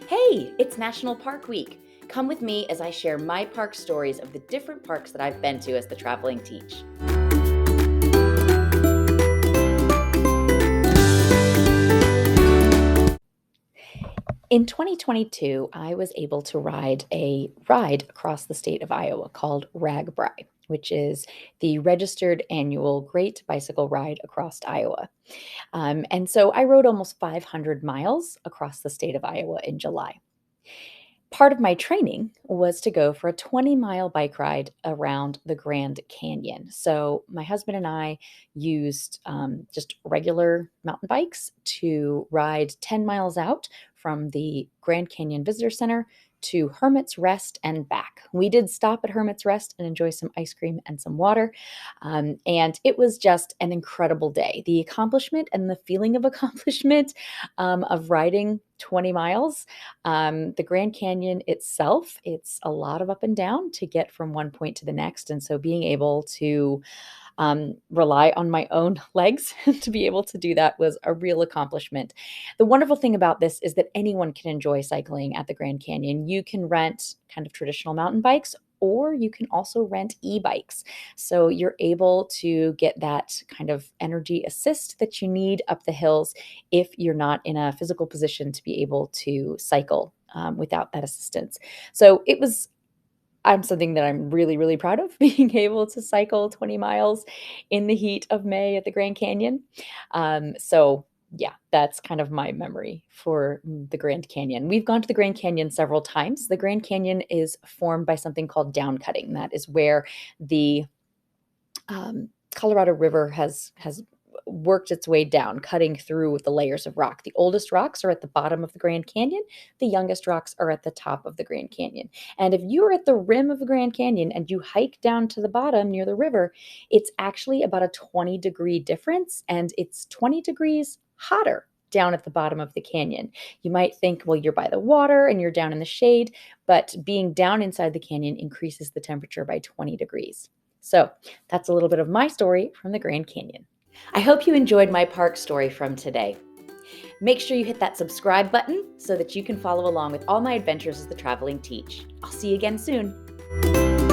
Hey, it's National Park Week. Come with me as I share my park stories of the different parks that I've been to as the traveling teach. In 2022, I was able to ride a ride across the state of Iowa called RAGBRAI, which is the registered annual Great Bicycle Ride across Iowa. And so I rode almost 500 miles across the state of Iowa in July. Part of my training was to go for a 20-mile bike ride around the Grand Canyon. So my husband and I used just regular mountain bikes to ride 10 miles out from the Grand Canyon Visitor Center to Hermit's Rest and back. We did stop at Hermit's Rest and enjoy some ice cream and some water. And it was just an incredible day. The accomplishment and the feeling of accomplishment of riding 20 miles. The Grand Canyon itself, it's a lot of up and down to get from one point to the next. And so being able to rely on my own legs to be able to do that was a real accomplishment. The wonderful thing about this is that anyone can enjoy cycling at the Grand Canyon. You can rent kind of traditional mountain bikes, or you can also rent e-bikes. So you're able to get that kind of energy assist that you need up the hills if you're not in a physical position to be able to cycle without that assistance. So it was something that I'm really, really proud of, being able to cycle 20 miles in the heat of May at the Grand Canyon. So yeah, that's kind of my memory for the Grand Canyon. We've gone to the Grand Canyon several times. The Grand Canyon is formed by something called down cutting. That is where the Colorado River has worked its way down, cutting through the layers of rock. The oldest rocks are at the bottom of the Grand Canyon. The youngest rocks are at the top of the Grand Canyon. And if you're at the rim of the Grand Canyon and you hike down to the bottom near the river, it's actually about a 20-degree difference, and it's 20 degrees hotter down at the bottom of the canyon. You might think, well, you're by the water and you're down in the shade, but being down inside the canyon increases the temperature by 20 degrees. So that's a little bit of my story from the Grand Canyon. I hope you enjoyed my park story from today. Make sure you hit that subscribe button so that you can follow along with all my adventures as the traveling teach. I'll see you again soon.